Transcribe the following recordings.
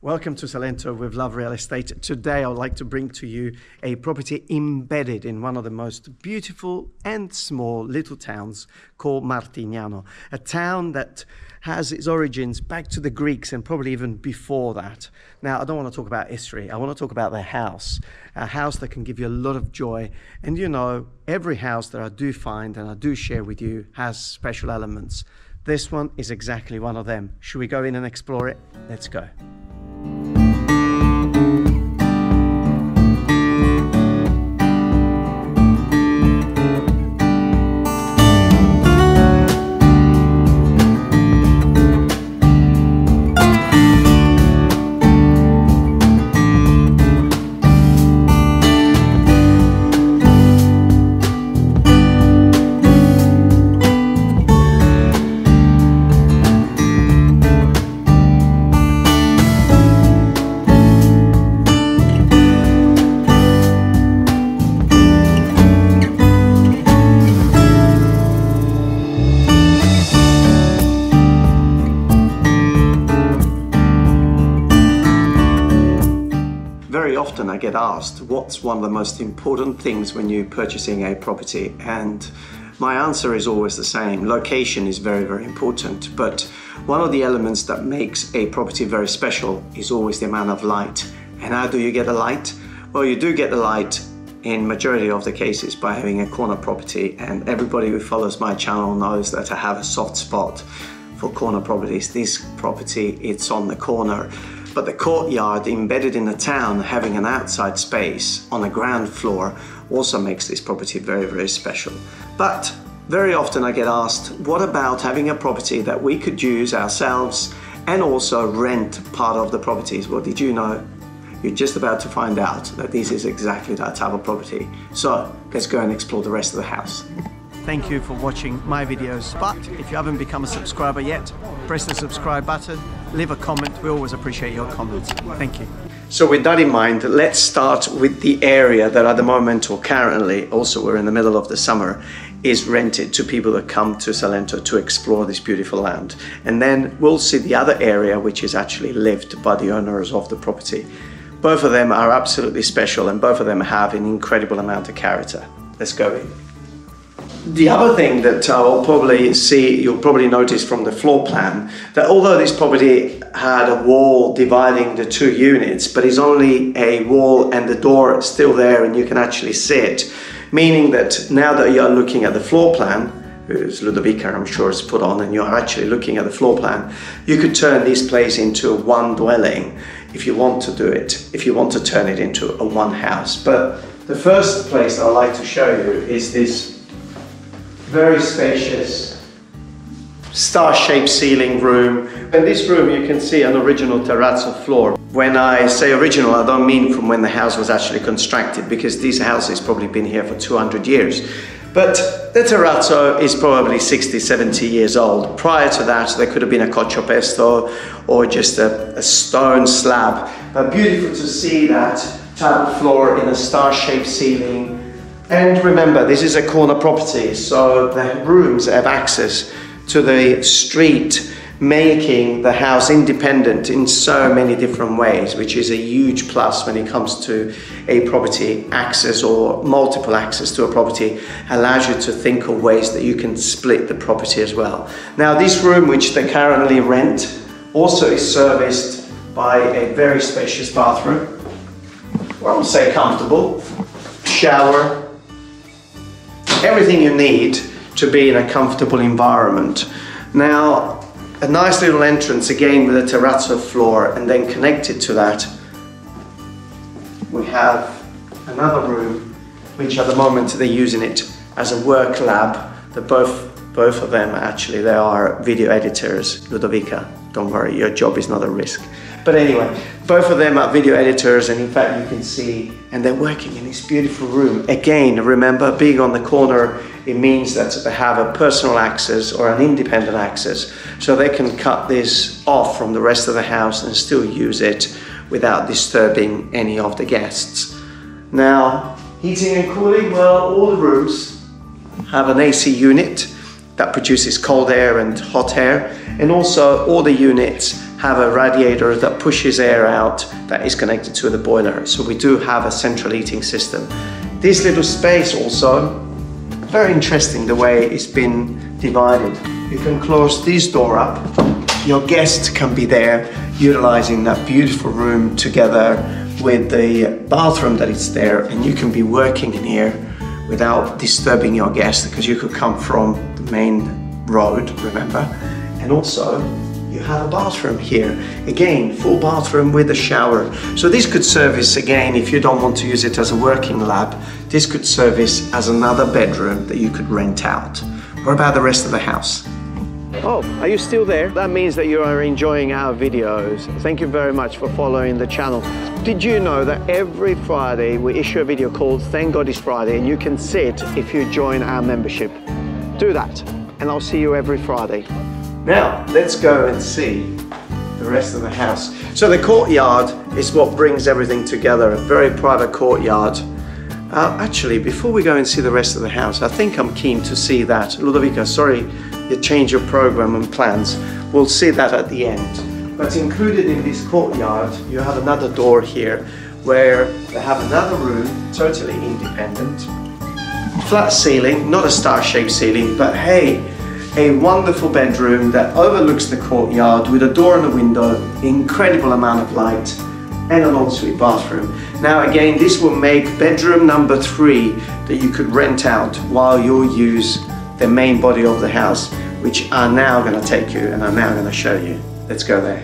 Welcome to Salento with Love Real Estate. Today I would like to bring to you a property embedded in one of the most beautiful and small little towns called Martignano, a town that has its origins back to the Greeks and probably even before that. Now, I don't want to talk about history. I want to talk about the house, a house that can give you a lot of joy. And you know, every house that I do find and I do share with you has special elements. This one is exactly one of them. Should we go in and explore it? Let's go. Very often I get asked what's one of the most important things when you're purchasing a property, and my answer is always the same. Location is very, very important, but one of the elements that makes a property very special is always the amount of light. And how do you get the light? Well, you do get the light in majority of the cases by having a corner property, and everybody who follows my channel knows that I have a soft spot for corner properties. This property, it's on the corner. But the courtyard embedded in the town, having an outside space on the ground floor, also makes this property very, very special. But very often I get asked, what about having a property that we could use ourselves and also rent part of the properties? Well, did you know? You're just about to find out that this is exactly that type of property. So let's go and explore the rest of the house. Thank you for watching my videos, but if you haven't become a subscriber yet, press the subscribe button, leave a comment. We always appreciate your comments. Thank you. So with that in mind, let's start with the area that at the moment, or currently, also we're in the middle of the summer, is rented to people that come to Salento to explore this beautiful land. And then we'll see the other area, which is actually lived by the owners of the property. Both of them are absolutely special and both of them have an incredible amount of character. Let's go in. The other thing that I'll probably see, you'll probably notice from the floor plan, that although this property had a wall dividing the two units, but it's only a wall and the door still there and you can actually see it. Meaning that now that you're looking at the floor plan, which Ludovica I'm sure has put on, and you're actually looking at the floor plan, you could turn this place into one dwelling if you want to do it, if you want to turn it into a one house. But the first place I'd like to show you is this very spacious star-shaped ceiling room. In this room you can see an original terrace floor. When I say original, I don't mean from when the house was actually constructed, because this house has probably been here for 200 years. But the terrace is probably 60, 70 years old. Prior to that, there could have been a coccio pesto or just a stone slab. But beautiful to see that type of floor in a star-shaped ceiling. And remember, this is a corner property, so the rooms have access to the street, making the house independent in so many different ways, which is a huge plus when it comes to a property. Access or multiple access to a property allows you to think of ways that you can split the property as well. Now, this room, which they currently rent, also is serviced by a very spacious bathroom. Well, I would say comfortable, shower, everything you need to be in a comfortable environment. Now, a nice little entrance again with a terrace floor, and then connected to that we have another room, which at the moment they're using it as a work lab. Both of them actually, they are video editors. Ludovica, don't worry, your job is not a risk. But anyway, both of them are video editors, and in fact you can see, and they're working in this beautiful room. Again, remember, being on the corner, it means that they have a personal access or an independent access, so they can cut this off from the rest of the house and still use it without disturbing any of the guests. Now, heating and cooling, well, all the rooms have an AC unit that produces cold air and hot air, and also all the units have a radiator that pushes air out that is connected to the boiler. So we do have a central heating system. This little space also, very interesting the way it's been divided. You can close this door up. Your guest can be there utilizing that beautiful room together with the bathroom that is there, and you can be working in here without disturbing your guest, because you could come from the main road, remember? And also you have a bathroom here. Again, full bathroom with a shower. So this could service, again, if you don't want to use it as a working lab, this could service as another bedroom that you could rent out. What about the rest of the house? Oh, are you still there? That means that you are enjoying our videos. Thank you very much for following the channel. Did you know that every Friday we issue a video called Thank God It's Friday, and you can see it if you join our membership? Do that, and I'll see you every Friday. Now, let's go and see the rest of the house. So the courtyard is what brings everything together, a very private courtyard. Actually, before we go and see the rest of the house, I think I'm keen to see that. Ludovica, sorry, you change your program and plans. We'll see that at the end. But included in this courtyard, you have another door here where they have another room, totally independent. Flat ceiling, not a star-shaped ceiling, but hey, a wonderful bedroom that overlooks the courtyard with a door and a window, incredible amount of light, and an ensuite bathroom. Now again, this will make bedroom number 3 that you could rent out while you use the main body of the house, which I'm now going to take you and I'm now going to show you. Let's go there.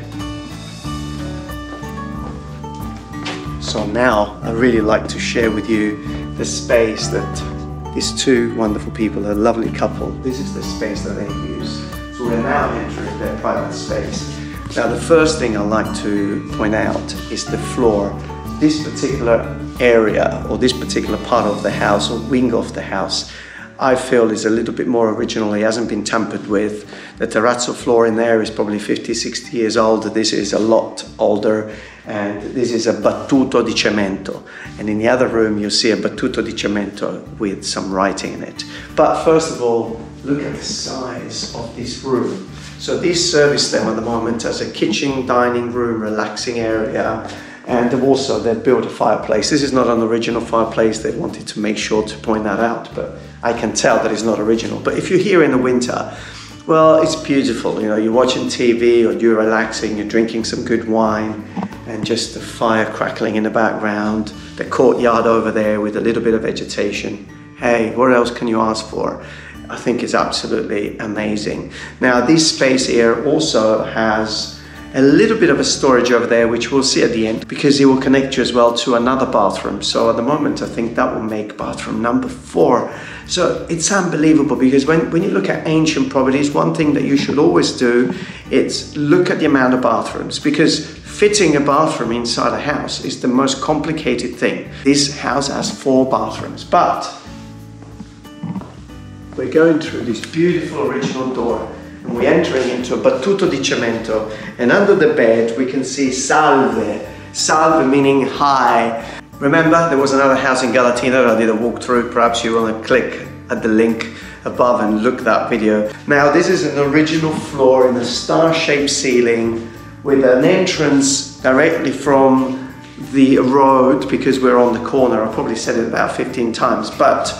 So now I really like to share with you the space that these two wonderful people, a lovely couple, this is the space that they use. So we're now entering their private space. Now the first thing I like to point out is the floor. This particular area or this particular part of the house or wing of the house, I feel is a little bit more original. It hasn't been tampered with. The terrazzo floor in there is probably 50, 60 years old. This is a lot older, and this is a battuto di cemento. And in the other room, you see a battuto di cemento with some writing in it. But first of all, look at the size of this room. So this service them at the moment as a kitchen, dining room, relaxing area. And they've built a fireplace. This is not an original fireplace. They wanted to make sure to point that out, but I can tell that it's not original. But if you're here in the winter, well, it's beautiful. You know, you're watching TV or you're relaxing, you're drinking some good wine, and just the fire crackling in the background, the courtyard over there with a little bit of vegetation. Hey, what else can you ask for? I think it's absolutely amazing. Now, this space here also has a little bit of a storage over there, which we'll see at the end, because it will connect you as well to another bathroom. So at the moment, I think that will make bathroom number 4. So it's unbelievable, because when you look at ancient properties, one thing that you should always do is look at the amount of bathrooms, because fitting a bathroom inside a house is the most complicated thing. This house has 4 bathrooms, but we're going through this beautiful original door. And we're entering into a battuto di cemento, and under the bed we can see salve. Salve meaning high. Remember, there was another house in Galatina that I did a walkthrough. Perhaps you want to click at the link above and look that video. Now this is an original floor in a star-shaped ceiling with an entrance directly from the road, because we're on the corner. I probably said it about 15 times, but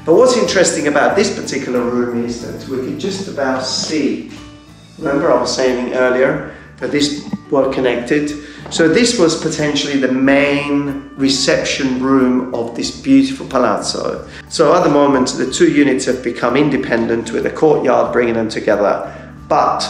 what's interesting about this particular room is that we can just about see, remember I was saying earlier that this was connected. So this was potentially the main reception room of this beautiful palazzo. So at the moment, the 2 units have become independent with a courtyard bringing them together, but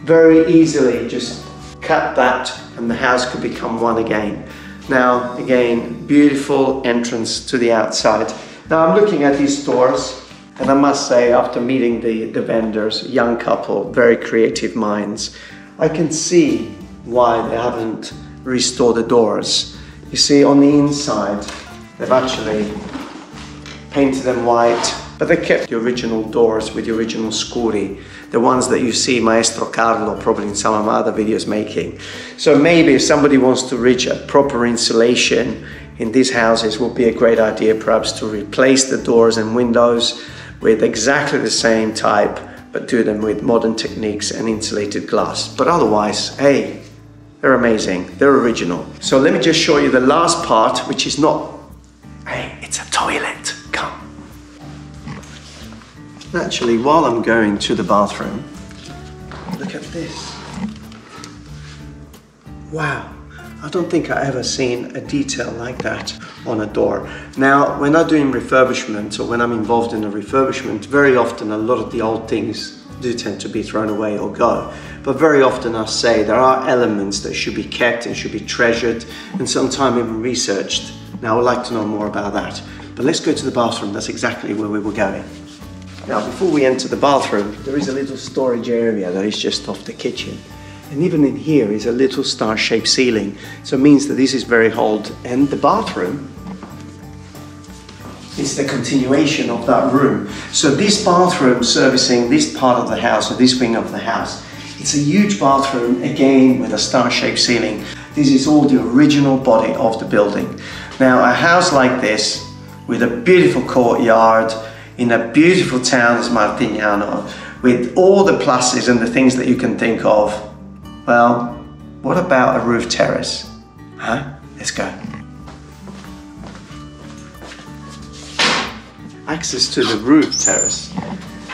very easily just cut that and the house could become one again. Now, again, beautiful entrance to the outside. Now I'm looking at these doors, and I must say, after meeting the vendors, young couple, very creative minds, I can see why they haven't restored the doors. You see, on the inside, they've actually painted them white, but they kept the original doors with the original scuri, the ones that you see Maestro Carlo probably in some of my other videos making. So maybe if somebody wants to reach a proper insulation in these houses, would be a great idea perhaps to replace the doors and windows with exactly the same type, but do them with modern techniques and insulated glass. But otherwise, hey, They're amazing, they're original. So let me just show you the last part, which is not, hey, it's a toilet, come. Actually, while I'm going to the bathroom, look at this. Wow, I don't think I've ever seen a detail like that on a door. Now, when I'm doing refurbishment or when I'm involved in a refurbishment, very often a lot of the old things do tend to be thrown away or go. But very often I say there are elements that should be kept and should be treasured and sometimes even researched. Now, I would like to know more about that. But let's go to the bathroom, that's exactly where we were going. Now, before we enter the bathroom, there is a little storage area that is just off the kitchen. And even in here is a little star-shaped ceiling. So it means that this is very old. And the bathroom is the continuation of that room. So this bathroom servicing this part of the house, or this wing of the house, it's a huge bathroom, again with a star-shaped ceiling. This is all the original body of the building. Now, a house like this, with a beautiful courtyard, in a beautiful town as Martignano, with all the pluses and the things that you can think of, well, what about a roof terrace? Huh? Let's go. Access to the roof terrace,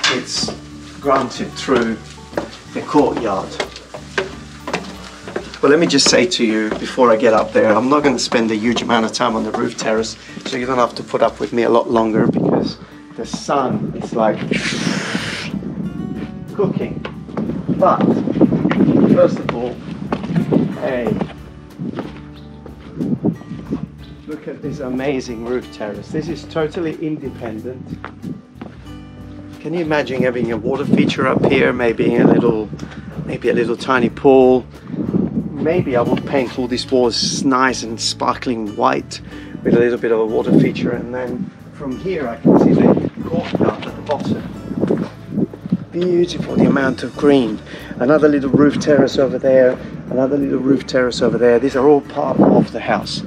it's granted through the courtyard. Well, let me just say to you before I get up there, I'm not going to spend a huge amount of time on the roof terrace, so you don't have to put up with me a lot longer because the sun is like cooking. But first of all, hey, look at this amazing roof terrace. This is totally independent. Can you imagine having a water feature up here, maybe a little tiny pool? Maybe I would paint all these walls nice and sparkling white with a little bit of a water feature, and then from here I can see the courtyard at the bottom. Beautiful, the amount of green. Another little roof terrace over there, another little roof terrace over there. These are all part of the house.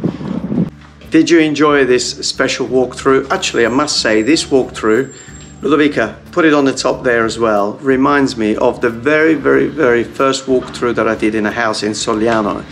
Did you enjoy this special walkthrough? Actually, I must say this walkthrough, Ludovica, put it on the top there as well, reminds me of the very first walkthrough that I did in a house in Soliano.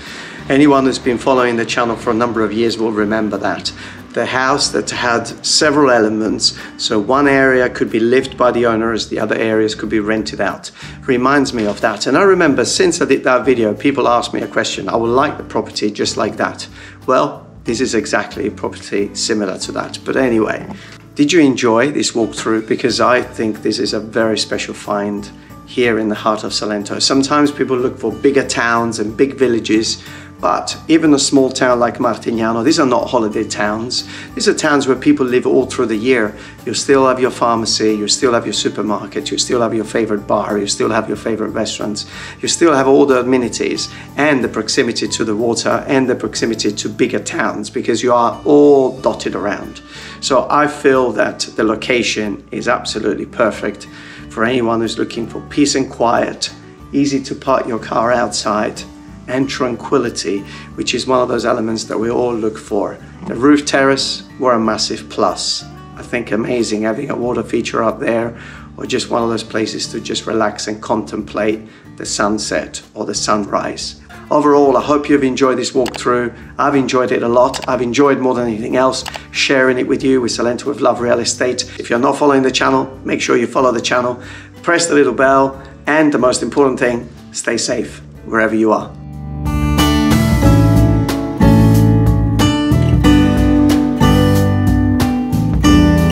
Anyone who's been following the channel for a number of years will remember that. The house that had several elements, so one area could be lived by the owners, the other areas could be rented out. Reminds me of that. And I remember since I did that video, people asked me a question, I would like the property just like that. Well, this is exactly a property similar to that. But anyway, did you enjoy this walkthrough? Because I think this is a very special find here in the heart of Salento. Sometimes people look for bigger towns and big villages, but even a small town like Martignano, these are not holiday towns. These are towns where people live all through the year. You still have your pharmacy, you still have your supermarket, you still have your favorite bar, you still have your favorite restaurants, you still have all the amenities and the proximity to the water and the proximity to bigger towns, because you are all dotted around. So I feel that the location is absolutely perfect for anyone who's looking for peace and quiet, easy to park your car outside, and tranquility, which is one of those elements that we all look for. The roof terrace were a massive plus. I think amazing having a water feature up there, or just one of those places to just relax and contemplate the sunset or the sunrise. Overall, I hope you've enjoyed this walkthrough. I've enjoyed it a lot. I've enjoyed more than anything else sharing it with you with Salento with Love Real Estate. If you're not following the channel, make sure you follow the channel, press the little bell, and the most important thing, stay safe wherever you are.